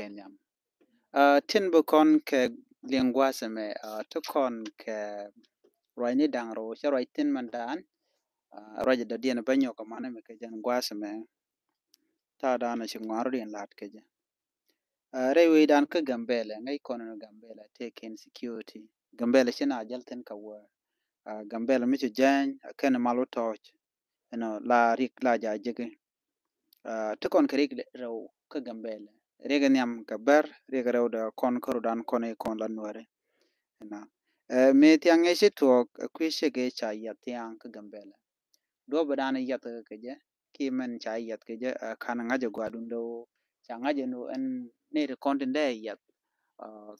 Kenyam. Tin bu kon ke lingwa seme to kon ke roini dangro che roi tin mandan roja da dien banyo ko mane me ke jan gwa seme ta da na chingwaro din lat ke je. Rewe dan ka gambele ngai kono no gambele take in security. Gambele china jalten ka wa. Gambele mi jan ken malu toch la rik la ja jege. To kon ke rik ro ka gambele. Rega nyam ka ber rega rew da kon koru dan kone kon la nuare na me tiang e to kwishe ge cha ya tiang ka gambele do badan ya ta ke je ki men cha ya ke je kan ngaje gwadun do cha ngaje no en ne de kon de ya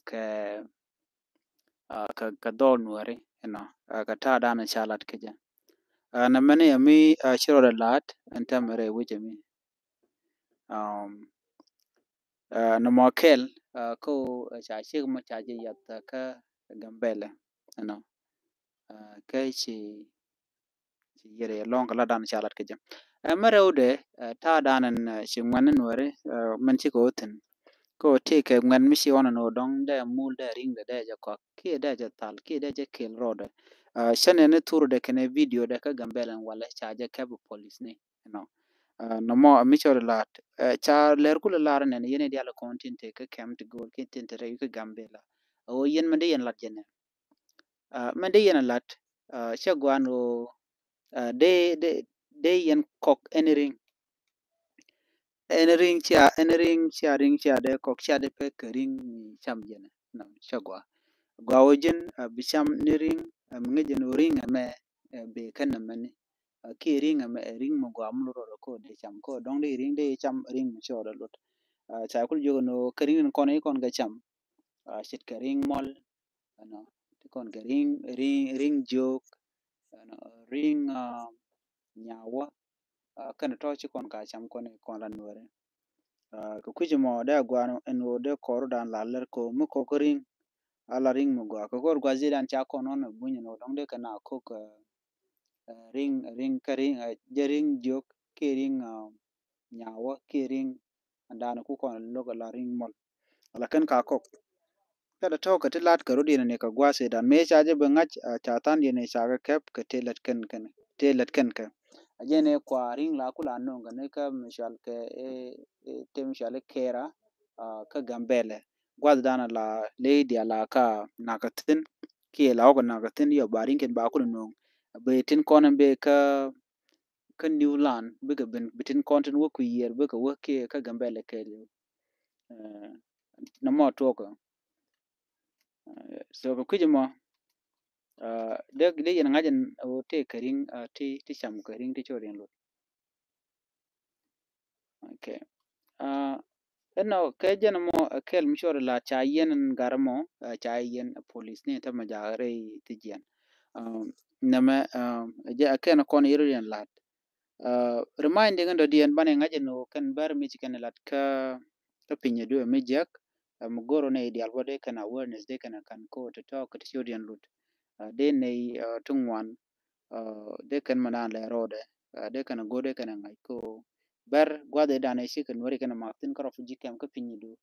ke ka do nuare na ka ta dan cha lat ke je na mene ya mi shiro da lat en tamare wuje mi na mokel ko cha shi ma cha je ya ta ka gambele no kai ci yere long la dan chalat ke jam marewde ta danan ci ngwan nuare man ci ko ten ko te ke ngwan mi ci wona no dong de mul de ring de ja ko ke de ja tal ke de ja kel rode shane ne turu de kene video de ka gambelen wala cha ja ke police ne no no mo mi ci lat cha ler kula lar ne yene dia la content ke kem to go ke tin tere ke gambela o yen mande yen lat jene mande yen lat chagwano de yen kok enering chia ring chia de kok chia de pe kering cham jene no chagwa gwawojen bisham niring mngejen ring me be kan mane ki ring me ring mo gwam lo ro ko de cham ko dong de ring de cham ring cho ro lot cha kul jogo no kering kon ga cham shit kering mol no kon ga ring jok ring nyawa kana to ci kon ka cham kon la nuore ko kuji mo da gwano en wo de koru dan la ler ko mu ko ring ala ring mu gwa ko gwa zidan cha kon on bunyi no dong de kana ko ka ring ka ring je ring jok ke ring nyawa ke ring andana ku kon lo la ring mol ala kan ka ko kada to ka tilat ka rodi ne ka gwa se dan me cha je be ngach cha tan ne cha ka kep ka telat kan ka ajene kwa ring la kula no ne ka mishal ke te mishal kera ka gambele gwad dana la lady ala ka nakatin ki la ko nakatin yo barin ken ba kula no be tin konan be ka new land be ka ben bitin kontin wo ku yer be ka wo ke ka gambele ke na mo to ko so ko kujimo de yen ngajen o te kering ti cham kering ti chorin lo okay eno ke jen mo kel mishore la cha yen garmo cha yen police ne ta majare ti jen nama je aken kon yen lat reminding ndo dien bane ngajen no kan bar mi chiken lat ka pinye do mi jak mugoro ne ideal bode kan awareness de kan ko to talk to chorin lut de ne tungwan de kan manan le rode de kan gode kan ngai ko bar gwade dane shi kan wari kan martin karo fuji kam ka pinyidu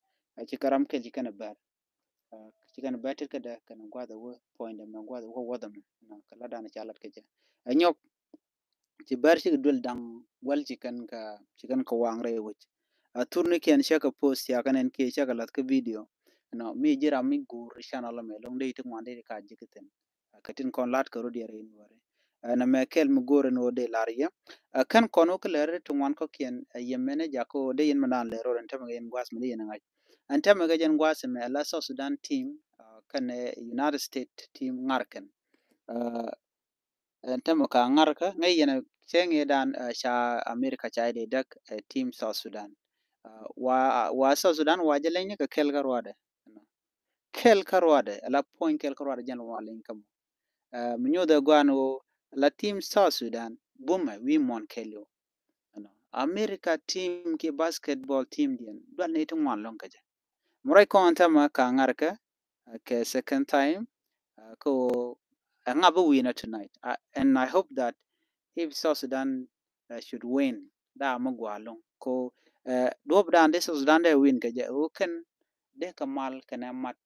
ci karam ke ji kan bar ci kan batir ka da kan gwade wo point na gwade wo wadam na kala dane chalat ke ja anyok ci bar shi dul dang wal ci kan ka wangre wuc turni ken shaka post ya kan ke shaka lat ka video no mi jira mi gur channel me long de tu ngande ka jikiten katin kon lat ka rodi re ware na me kel mu gore no de lariya kan kono ko lere to wan ko kien yemene jako de yen manan le ro enta me yen gwas me yen ngai enta me gajen gwas me la so Sudan team kan United States team ngarken enta mo ka ngarka ngai yen chenge dan sha America cha de dak team South Sudan wa South Sudan wa jelenya ka kel garwade kel karwade la point kel karwade jan walen kam minyo da gwano la team South Sudan buma wi mon kelyo America team ke basketball team dian dal ne tun wan lon kaje murai ko anta ma ka ngarka ke second time ko ngaba winner tonight and I hope that if South Sudan should win da magwalon ko Duob dan de Sudan de win ke je uken de kamal kana mat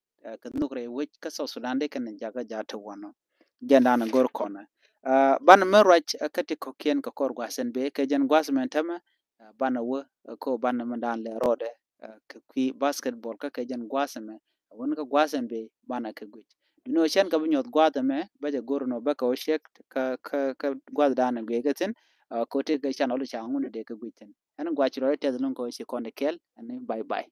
ka nugre wich ka Sudan de kana jaga jata wano janda na gor kona ban me rach kati ko kien ko kor gwasen be ke jen gwas men tama bana wo ko bana mandan le rode ka ki basketball ka ke jen gwasme won ka gwasen be bana ka gwich no chen ka bunyot gwada me ba je gor no ba ka o shek ka gwada dana ge gatin ko te ga chan olu cha ngun de ka gwitin an gwachro te dun ko shi konde kel and bye bye